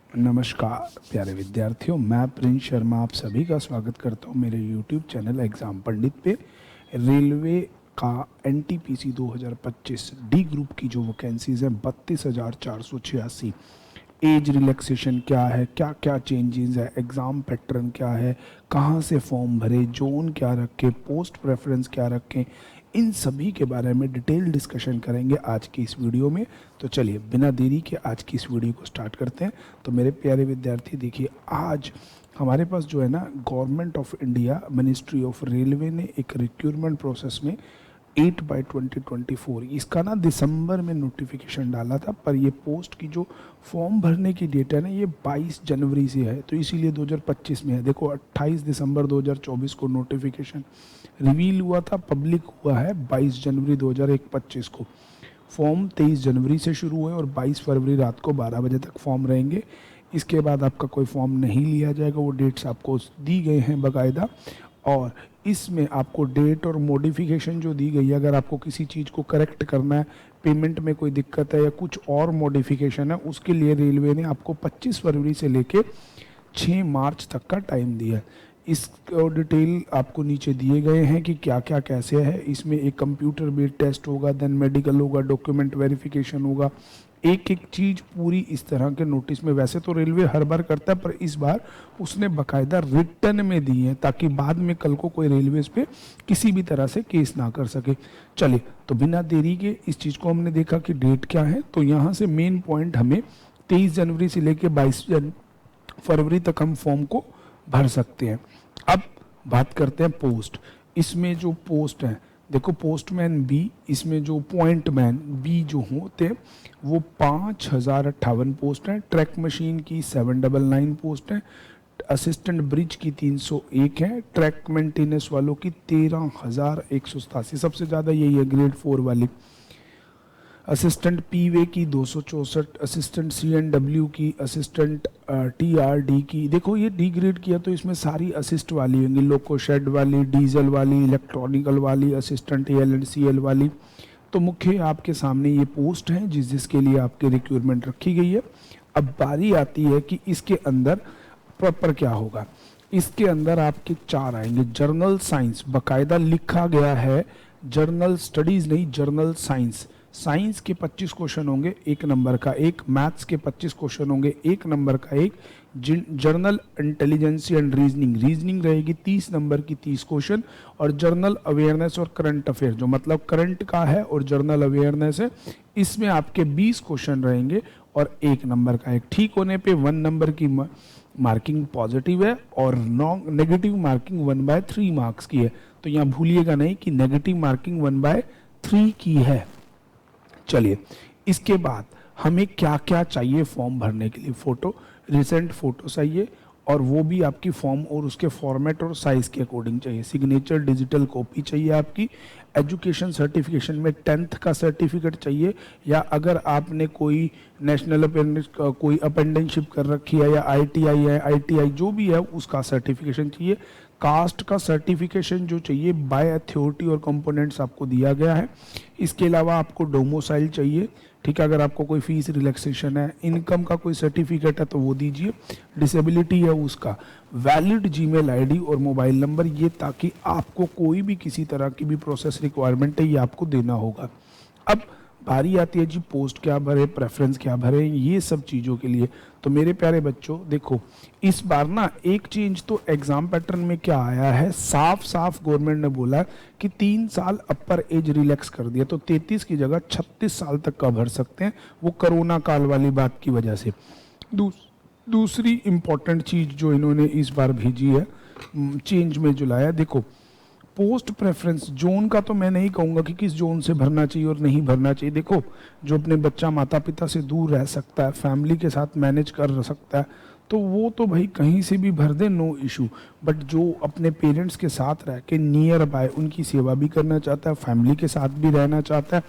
नमस्कार प्यारे विद्यार्थियों, मैं प्रिंस शर्मा आप सभी का स्वागत करता हूं मेरे YouTube चैनल एग्ज़ाम पंडित पे। रेलवे का NTPC 2025 डी ग्रुप की जो वैकेंसीज़ हैं 32,486। एज रिलैक्सेशन क्या है, क्या क्या चेंजेस है, एग्ज़ाम पैटर्न क्या है, कहाँ से फॉर्म भरे, जोन क्या रखें, पोस्ट प्रेफरेंस क्या रखें, इन सभी के बारे में डिटेल डिस्कशन करेंगे आज की इस वीडियो में। तो चलिए बिना देरी के आज की इस वीडियो को स्टार्ट करते हैं। तो मेरे प्यारे विद्यार्थी देखिए, आज हमारे पास जो है ना, government of India ministry of railway ने एक रिक्रूटमेंट प्रोसेस में 8/2024 इसका ना दिसंबर में नोटिफिकेशन डाला था, पर ये पोस्ट की जो फॉर्म भरने की डेट है ना, ये 22 जनवरी से है, तो इसीलिए 2025 में है। देखो 28 दिसंबर 2024 को नोटिफिकेशन रिवील हुआ था, पब्लिक हुआ है 22 जनवरी 2025 को। फॉर्म 23 जनवरी से शुरू हुए और 22 फरवरी रात को 12 बजे तक फॉर्म रहेंगे। इसके बाद आपका कोई फॉर्म नहीं लिया जाएगा, वो डेट्स आपको दी गए हैं बाकायदा। और इसमें आपको डेट और मॉडिफिकेशन जो दी गई है, अगर आपको किसी चीज़ को करेक्ट करना है, पेमेंट में कोई दिक्कत है या कुछ और मॉडिफिकेशन है, उसके लिए रेलवे ने आपको 25 फरवरी से लेके 6 मार्च तक का टाइम दिया है। इस डिटेल आपको नीचे दिए गए हैं कि क्या क्या कैसे है। इसमें एक कंप्यूटर बेस्ड टेस्ट होगा, देन मेडिकल होगा, डॉक्यूमेंट वेरिफिकेशन होगा, एक एक चीज़ पूरी इस तरह के नोटिस में। वैसे तो रेलवे हर बार करता है, पर इस बार उसने बाकायदा रिटर्न में दी है, ताकि बाद में कल को कोई रेलवेज पे किसी भी तरह से केस ना कर सके। चलिए, तो बिना देरी के इस चीज़ को हमने देखा कि डेट क्या है। तो यहाँ से मेन पॉइंट हमें 23 जनवरी से लेकर 22 फरवरी तक हम फॉर्म को भर सकते हैं। अब बात करते हैं पोस्ट। इसमें जो पोस्ट है, देखो पोस्टमैन बी, इसमें जो पॉइंटमैन बी जो होते हैं वो 5058 पोस्ट हैं। ट्रैक मशीन की 799 पोस्ट हैं। असिस्टेंट ब्रिज की 301 है। ट्रैक मेंटेनेंस वालों की 13,187, सबसे ज़्यादा यही है ग्रेड 4 वाली। असिस्टेंट पीवे की 264, असिस्टेंट CNW की, असिस्टेंट TRD की। देखो ये डी ग्रेड किया तो इसमें सारी असिस्ट वाली होंगी, लोको शेड वाली, डीजल वाली, इलेक्ट्रॉनिकल वाली, असिस्टेंट AL&CL वाली। तो मुख्य आपके सामने ये पोस्ट हैं जिसके लिए आपकी रिक्रूटमेंट रखी गई है। अब बारी आती है कि इसके अंदर प्रॉपर क्या होगा। इसके अंदर आपके 4 आएंगे। जर्नल साइंस बाकायदा लिखा गया है, जर्नल स्टडीज नहीं, जर्नल साइंस। साइंस के 25 क्वेश्चन होंगे 1 नंबर का एक, मैथ्स के 25 क्वेश्चन होंगे 1 नंबर का एक, जर्नल इंटेलिजेंस एंड रीजनिंग रहेगी 30 नंबर की 30 क्वेश्चन, और जर्नल अवेयरनेस और करंट अफेयर जो मतलब करंट का है और जर्नल अवेयरनेस है, इसमें आपके 20 क्वेश्चन रहेंगे और 1 नंबर का एक। ठीक होने पे 1 नंबर की मार्किंग पॉजिटिव है और नेगेटिव मार्किंग 1/3 मार्क्स की है। तो यहाँ भूलिएगा नहीं कि नेगेटिव मार्किंग 1/3 की है। चलिए, इसके बाद हमें क्या क्या चाहिए फॉर्म भरने के लिए। फ़ोटो, रिसेंट फ़ोटो चाहिए, और वो भी आपकी फॉर्म और उसके फॉर्मेट और साइज़ के अकॉर्डिंग चाहिए। सिग्नेचर डिजिटल कॉपी चाहिए आपकी। एजुकेशन सर्टिफिकेशन में 10th का सर्टिफिकेट चाहिए, या अगर आपने कोई नेशनल कोई अपेंडेंटशिप कर रखी है, या ITI है, ITI जो भी है उसका सर्टिफिकेशन चाहिए। कास्ट का सर्टिफिकेशन जो चाहिए बाय अथॉरिटी और कंपोनेंट्स आपको दिया गया है। इसके अलावा आपको डोमोसाइल चाहिए, ठीक है, अगर आपको कोई फीस रिलैक्सेशन है, इनकम का कोई सर्टिफिकेट है तो वो दीजिए, डिसेबिलिटी है उसका, वैलिड जीमेल आईडी और मोबाइल नंबर, ये ताकि आपको कोई भी किसी तरह की भी प्रोसेस रिक्वायरमेंट है ये आपको देना होगा। अब बारी आती है जी पोस्ट क्या भरे, प्रेफरेंस क्या भरे, ये सब चीज़ों के लिए। तो मेरे प्यारे बच्चों देखो, इस बार ना एक चेंज तो एग्जाम पैटर्न में क्या आया है, साफ साफ गवर्नमेंट ने बोला कि 3 साल अपर एज रिलैक्स कर दिया, तो 33 की जगह 36 साल तक का भर सकते हैं, वो कोरोना काल वाली बात की वजह से। दूसरी इंपॉर्टेंट चीज़ जो इन्होंने इस बार भेजी है चेंज में जो लाया, देखो पोस्ट प्रेफरेंस जोन का तो मैं नहीं कहूँगा कि किस जोन से भरना चाहिए और नहीं भरना चाहिए। देखो, जो अपने बच्चा माता पिता से दूर रह सकता है, फैमिली के साथ मैनेज कर सकता है, तो वो तो भाई कहीं से भी भर दे, नो इशू। बट जो अपने पेरेंट्स के साथ रह के नियर बाय उनकी सेवा भी करना चाहता है, फैमिली के साथ भी रहना चाहता है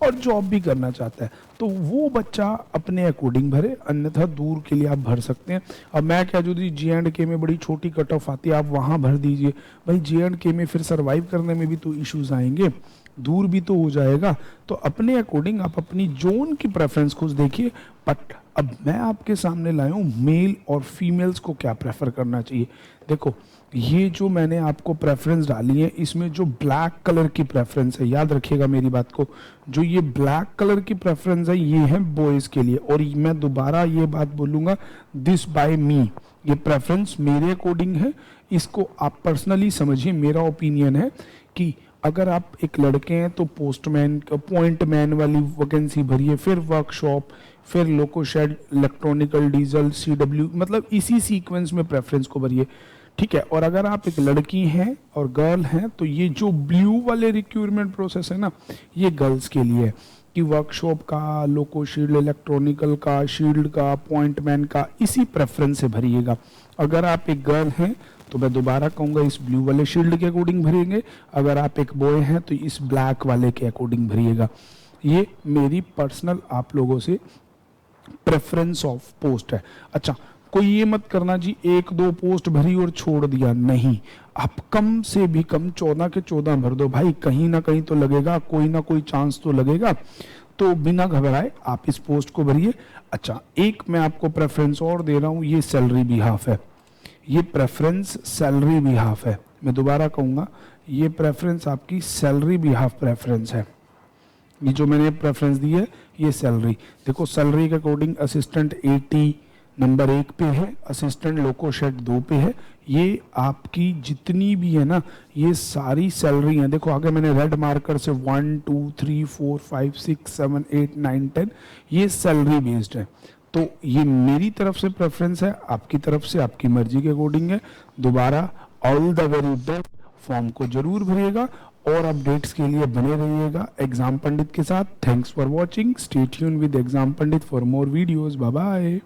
और जॉब भी करना चाहता है, तो वो बच्चा अपने अकॉर्डिंग भरे, अन्यथा दूर के लिए आप भर सकते हैं। अब मैं क्या, जो J&K में बड़ी छोटी कट ऑफ आती है आप वहाँ भर दीजिए, भाई J&K में फिर सर्वाइव करने में भी तो इश्यूज आएंगे। दूर भी तो हो जाएगा। तो अपने अकॉर्डिंग आप अपनी जोन की प्रेफरेंस खुद देखिए। बट अब मैं आपके सामने लाया हूँ मेल और फीमेल्स को क्या प्रेफर करना चाहिए। देखो ये जो मैंने आपको प्रेफरेंस डाली है, इसमें जो ब्लैक कलर की प्रेफरेंस है, याद रखिएगा मेरी बात को, जो ये ब्लैक कलर की प्रेफरेंस है ये है बॉयज के लिए। और मैं दोबारा ये बात बोलूँगा, दिस बाय मी, ये प्रेफरेंस मेरे अकॉर्डिंग है, इसको आप पर्सनली समझिए। मेरा ओपिनियन है कि अगर आप एक लड़के हैं तो पोस्टमैन पॉइंटमैन वाली वैकेंसी भरिए, फिर वर्कशॉप, फिर loco shed, electronical, diesel, CW, मतलब इसी सीक्वेंस में प्रेफरेंस को भरिए, ठीक है। और अगर आप एक लड़की हैं और गर्ल हैं तो ये जो ब्लू वाले रिक्रूटमेंट प्रोसेस है ना, ये गर्ल्स के लिए है कि वर्कशॉप का, लोको शील्ड, इलेक्ट्रॉनिकल का, शील्ड का, पॉइंटमैन का, इसी प्रेफरेंस से भरिएगा। अगर आप एक गर्ल हैं तो मैं दोबारा कहूँगा इस ब्लू वाले शील्ड के अकॉर्डिंग भरिएंगे, अगर आप एक बॉय हैं तो इस ब्लैक वाले के अकॉर्डिंग भरिएगा। ये मेरी पर्सनल आप लोगों से प्रेफरेंस ऑफ पोस्ट है। अच्छा, कोई ये मत करना जी 1-2 पोस्ट भरी और छोड़ दिया, नहीं, आप कम से भी कम 14 के 14 भर दो भाई, कहीं ना कहीं तो लगेगा, कोई ना कोई चांस तो लगेगा। तो बिना घबराए आप इस पोस्ट को भरिए। अच्छा, एक मैं आपको प्रेफरेंस और दे रहा हूँ, ये सैलरी भी हाफ है, ये प्रेफरेंस सैलरी भी हाफ है। मैं दोबारा कहूँगा, ये प्रेफरेंस आपकी सैलरी भी हाफ प्रेफरेंस है। ये जो मैंने प्रेफरेंस दी है ये सैलरी, देखो सैलरी के अकॉर्डिंग असिस्टेंट 80 नंबर 1 पे है, असिस्टेंट लोको शेड 2 पे है। ये आपकी जितनी भी है ना, ये सारी सैलरी है। देखो आगे मैंने रेड मार्कर से 1 2 3 4 5 6 7 8 9 10, ये सैलरी बेस्ड है। तो ये मेरी तरफ से प्रेफरेंस है, आपकी तरफ से आपकी मर्जी के अकॉर्डिंग है। दोबारा all the very best, form को जरूर भरिएगा और अपडेट्स के लिए बने रहिएगा एग्जाम पंडित के साथ। Thanks for watching, stay tuned with exam Pandit for more videos. Bye bye.